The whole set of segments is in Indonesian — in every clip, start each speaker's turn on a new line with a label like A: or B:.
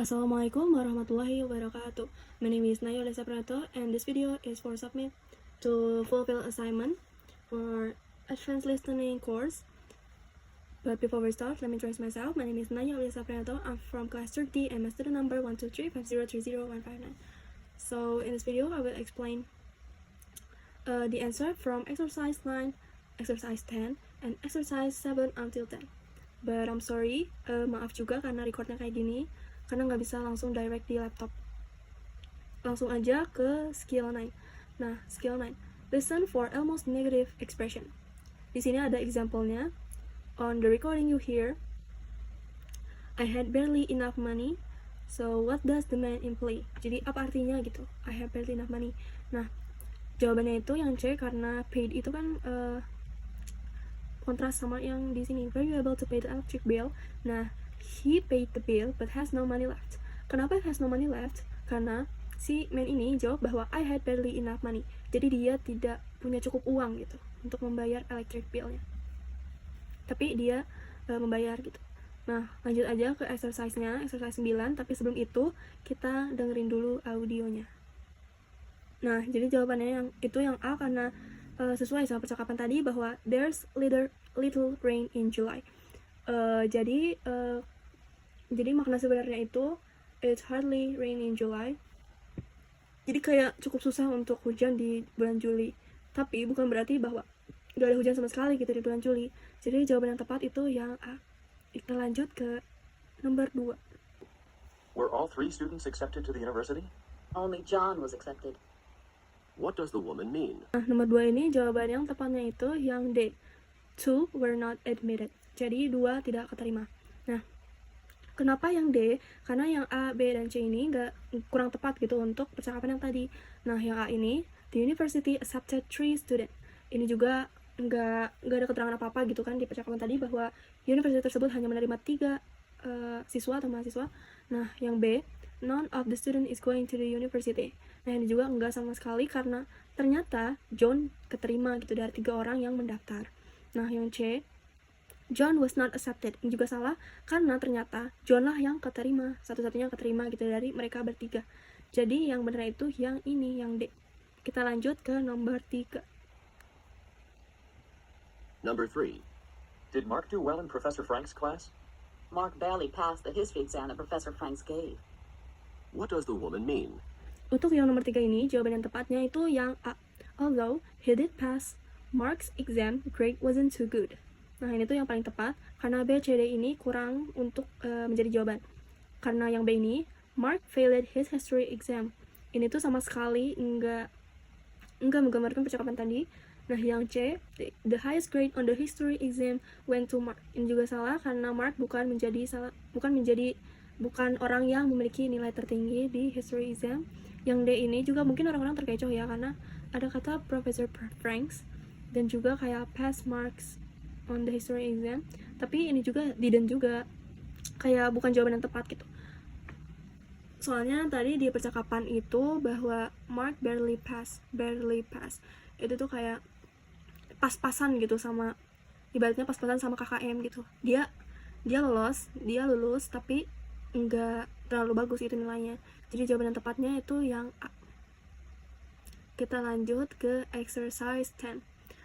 A: Assalamualaikum warahmatullahi wabarakatuh. My name is Naya Lesa Prato, and this video is for submit to fulfill assignment for advanced listening course. But before we start, let me introduce myself. My name is Naya Lesa Prato. I'm from class 30 and my student number 12350300159. So in this video, I will explain the answer from exercise 9, exercise 10, and exercise 7 until 10. But I'm sorry, maaf juga karena recordnya kayak gini, karena nggak bisa langsung direct di laptop. Langsung aja ke skill 9. Nah, skill 9. Listen for almost negative expression. Di sini ada example-nya. On the recording you hear, I had barely enough money. So what does the man imply? Jadi apa artinya gitu? I have barely enough money. Nah, jawabannya itu yang C, karena paid itu kan kontras sama yang di sini. Were you able to pay the electric bill? Nah, he paid the bill but has no money left. Kenapa has no money left? Karena si man ini jawab bahwa I had barely enough money. Jadi dia tidak punya cukup uang gitu untuk membayar electric bill-nya. Tapi dia membayar gitu. Nah, lanjut aja ke exercise-nya, exercise 9. Tapi sebelum itu, kita dengerin dulu audionya. Nah, jadi jawabannya yang A karena sesuai sama percakapan tadi bahwa there's little rain in July. Jadi makna sebenarnya itu it's hardly rain in July. Jadi kayak cukup susah untuk hujan di bulan Juli. Tapi bukan berarti bahwa gak ada hujan sama sekali gitu di bulan Juli. Jadi jawaban yang tepat itu yang A. Kita lanjut ke nomor 2.
B: Were all 3 students accepted to the university?
C: Only John was accepted.
B: What does the woman mean?
A: Nah, nomor 2 ini jawaban yang tepatnya itu yang D. 2 were not admitted. Jadi 2 tidak keterima. Nah, kenapa yang D? Karena yang A, B, dan C ini kurang tepat gitu untuk percakapan yang tadi. Nah, yang A ini, the university accepted 3 students. Ini juga nggak ada keterangan apa-apa gitu kan di percakapan tadi bahwa universitas tersebut hanya menerima 3 siswa atau mahasiswa. Nah, yang B, none of the student is going to the university. Nah, ini juga enggak sama sekali karena ternyata John keterima gitu dari 3 orang yang mendaftar. Nah, yang C, John was not accepted. Ini juga salah karena ternyata John lah yang keterima, satu-satunya keterima gitu dari mereka bertiga. Jadi yang benar itu yang ini, yang D. Kita lanjut ke nomor 3.
B: Number 3. Did Mark do well in Professor Frank's class?
C: Mark barely passed the history exam that Professor Franks gave.
B: What does the woman mean?
A: Untuk yang nomor 3 ini, jawaban yang tepatnya itu yang A. Although he did pass, Mark's exam grade wasn't too good. Nah, ini tuh yang paling tepat, karena B, C, D ini kurang untuk menjadi jawaban. Karena yang B ini, Mark failed his history exam. Ini tuh sama sekali enggak menggambarkan percakapan tadi. Nah, yang C, the highest grade on the history exam went to Mark. Ini juga salah, karena Mark bukan orang yang memiliki nilai tertinggi di history exam. Yang D ini juga mungkin orang-orang terkecoh ya, karena ada kata Professor Franks dan juga kayak pass marks on the history exam. Tapi ini juga didn't juga, kayak bukan jawaban yang tepat gitu. Soalnya tadi di percakapan itu bahwa Mark barely pass. Itu tuh kayak pas-pasan gitu sama, ibaratnya pas-pasan sama KKM gitu. Dia lulus tapi enggak terlalu bagus itu nilainya. Jadi jawaban yang tepatnya itu yang A. Kita lanjut ke exercise 10.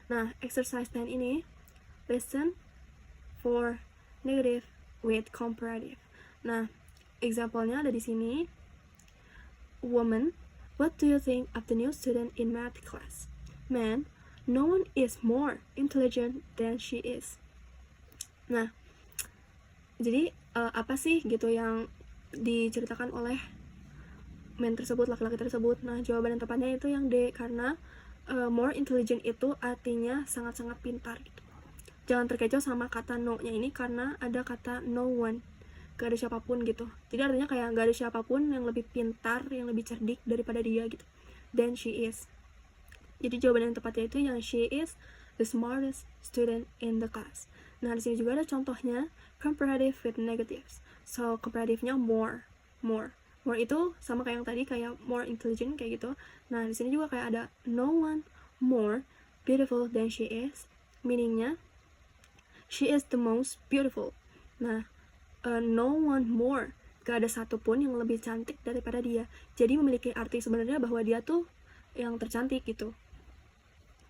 A: Nah, exercise 10 ini listen for negative with comparative. Nah, example-nya ada di sini. Woman, what do you think of the new student in math class? Man, no one is more intelligent than she is. Nah, jadi apa sih gitu yang diceritakan oleh man tersebut, laki-laki tersebut? Nah, jawaban yang tepatnya itu yang D, karena more intelligent itu artinya sangat-sangat pintar gitu. Jangan terkecoh sama kata no-nya ini karena ada kata no one, gak ada siapapun gitu. Jadi artinya kayak gak ada siapapun yang lebih pintar, yang lebih cerdik daripada dia gitu. Then she is. Jadi jawaban yang tepatnya itu yang she is the smartest student in the class. Nah, di sini juga ada contohnya comparative with negatives. So comparative-nya more itu sama kayak yang tadi, kayak more intelligent kayak gitu. Nah, di sini juga kayak ada no one more beautiful than she is, meaningnya she is the most beautiful. Nah, no one more gak ada satupun yang lebih cantik daripada dia. Jadi memiliki arti sebenarnya bahwa dia tuh yang tercantik gitu.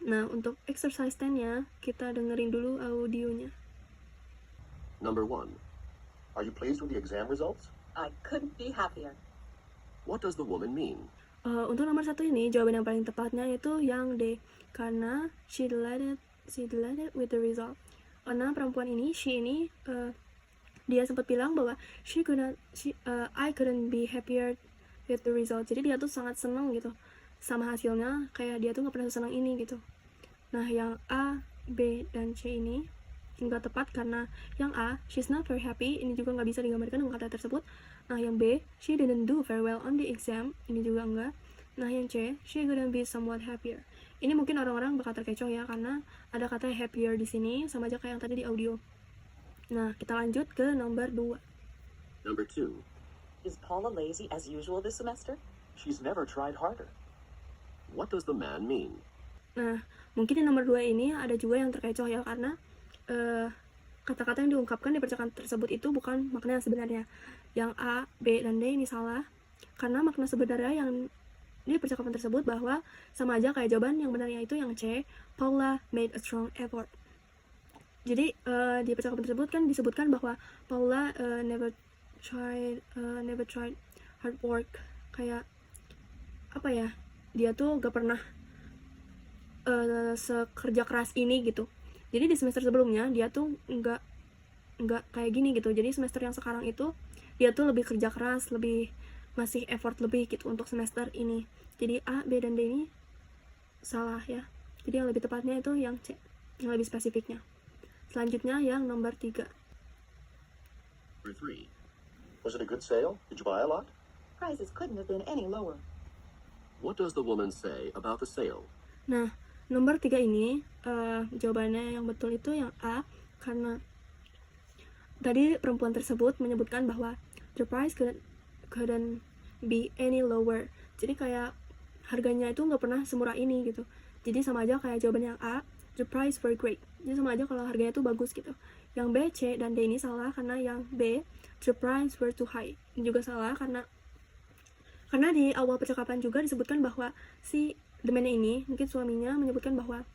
A: Nah, untuk exercise 10-nya, kita dengerin dulu audionya.
D: Number 1.
B: Are you pleased with the exam results?
C: I couldn't be happier.
D: What does the woman mean?
A: Untuk nomor 1 ini, jawaban yang paling tepatnya itu yang D, karena she delighted with the result. Karena perempuan ini, dia sempat bilang bahwa I couldn't be happier with the result. Jadi dia tuh sangat senang gitu sama hasilnya, kayak dia tuh nggak pernah senang ini gitu. Nah, yang A, B, dan C ini nggak tepat karena yang A, she's not very happy, ini juga nggak bisa digambarkan dengan kata tersebut. Nah, yang B, she didn't do very well on the exam, ini juga enggak. Nah, yang C, she couldn't be somewhat happier. Ini mungkin orang-orang bakal terkecoh ya, karena ada kata happier di sini, sama aja kayak yang tadi di audio. Nah, kita lanjut ke nomor 2.
D: Number 2.
C: Is Paula lazy as usual this semester?
B: She's never tried harder.
D: What does the man mean?
A: Nah, mungkin di nomor 2 ini ada juga yang terkecoh ya, karena kata-kata yang diungkapkan di percakapan tersebut itu bukan makna yang sebenarnya. Yang A, B, dan D ini salah, karena makna sebenarnya yang di percakapan tersebut bahwa sama aja kayak jawaban yang benarnya itu yang C, Paula made a strong effort. Jadi di percakapan tersebut kan disebutkan bahwa Paula never tried hard work, kayak apa ya, dia tuh gak pernah sekerja keras ini gitu. Jadi di semester sebelumnya dia tuh nggak kayak gini gitu. Jadi semester yang sekarang itu dia tuh lebih kerja keras, lebih masih effort lebih gitu untuk semester ini. Jadi A, B, dan D ini salah ya. Jadi yang lebih tepatnya itu yang C, yang lebih spesifiknya. Selanjutnya yang nomor 3.
D: Number 3.
B: Was it a good sale? Did you buy a lot?
C: Prices couldn't have been any lower.
D: What does the woman say about the sale?
A: Nah, nomor 3 ini jawabannya yang betul itu yang A, karena tadi perempuan tersebut menyebutkan bahwa the price couldn't be any lower. Jadi kayak harganya itu nggak pernah semurah ini gitu. Jadi sama aja kayak jawaban yang A, the price were great. Jadi sama aja kalau harganya itu bagus gitu. Yang B, C, dan D ini salah, karena yang B, the price were too high. Ini juga salah karena di awal percakapan juga disebutkan bahwa si the man ini, mungkin suaminya, menyebutkan bahwa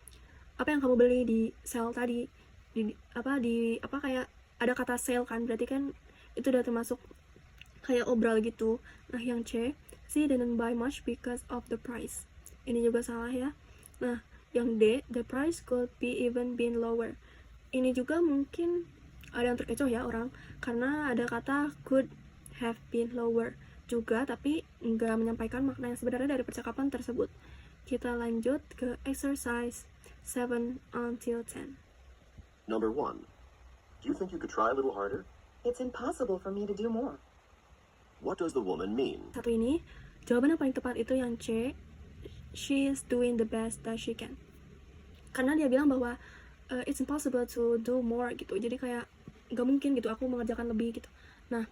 A: apa yang kamu beli di sale tadi, kayak ada kata sale kan, berarti kan itu udah termasuk kayak obral gitu. Nah, yang C, she didn't buy much because of the price. Ini juga salah ya. Nah, yang D, the price could be even been lower. Ini juga mungkin ada yang terkecoh ya orang, karena ada kata could have been lower juga, tapi nggak menyampaikan makna yang sebenarnya dari percakapan tersebut. Kita lanjut ke exercise 7 until 10.
D: Number 1.
B: Do you think you could try a little harder?
C: It's impossible for me to do more.
D: What does the woman mean?
A: Satu ini, jawaban yang paling tepat itu yang C, she is doing the best that she can. Karena dia bilang bahwa it's impossible to do more gitu. Jadi kayak gak mungkin gitu aku mengerjakan lebih gitu. Nah,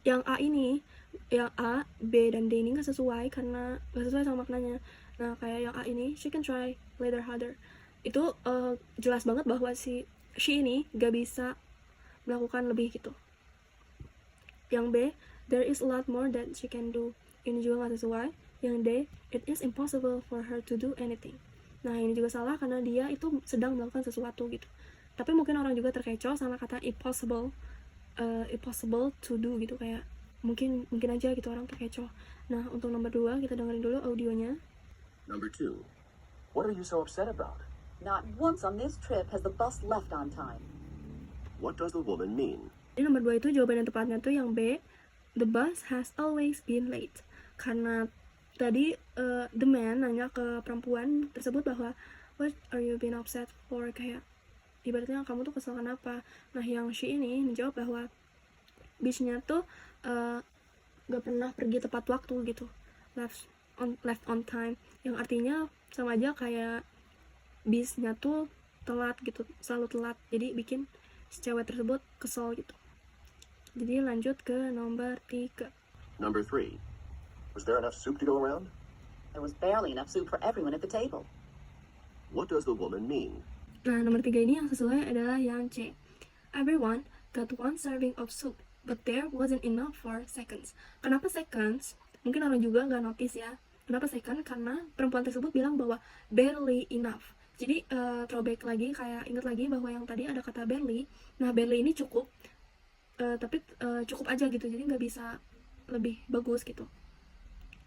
A: yang A ini, yang A, B, dan D ini gak sesuai karena gak sesuai sama maknanya. Nah, kayak yang A ini, she can try later harder. Itu jelas banget bahwa she ini gak bisa melakukan lebih gitu. Yang B, there is a lot more that she can do. Ini juga gak sesuai. Yang D, it is impossible for her to do anything. Nah, ini juga salah karena dia itu sedang melakukan sesuatu gitu. Tapi mungkin orang juga terkecoh sama kata impossible to do gitu, kayak mungkin aja gitu orang terkecoh. Nah, untuk nomor 2 kita dengerin dulu audionya.
D: Number 2.
B: What are you so upset about?
C: Not once on this trip has the bus left on time.
D: What does the woman mean?
A: Jadi nomor 2 itu jawaban yang tepatnya tuh yang B, the bus has always been late. Karena tadi the man nanya ke perempuan tersebut bahwa what are you been upset for, kayak ibaratnya kamu tuh kesel kenapa. Nah, yang she ini menjawab bahwa bisnya tuh gak pernah pergi tepat waktu gitu, left on time, yang artinya sama aja kayak bisnya tuh telat gitu, selalu telat, jadi bikin si cewek tersebut kesel gitu. Jadi lanjut ke nomor 3.
D: Number 3.
B: Was there enough soup to go around?
C: There was barely enough soup for everyone at the table.
D: What does the woman mean?
A: Nah, nomor 3 ini yang sesuai adalah yang C. Everyone got one serving of soup. but there wasn't enough for seconds. Kenapa seconds? Mungkin orang juga nggak notice ya. Kenapa second? Karena perempuan tersebut bilang bahwa barely enough. Jadi throwback lagi, kayak ingat lagi bahwa yang tadi ada kata barely. Nah, barely ini cukup, tapi cukup aja gitu. Jadi nggak bisa lebih bagus gitu.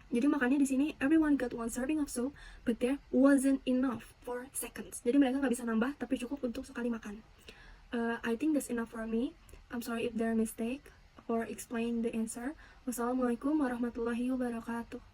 A: Jadi makanya di sini everyone got one serving of soup, but there wasn't enough for seconds. Jadi mereka nggak bisa nambah, tapi cukup untuk sekali makan. I think that's enough for me. I'm sorry if there are mistake or explain the answer. Wassalamualaikum warahmatullahi wabarakatuh.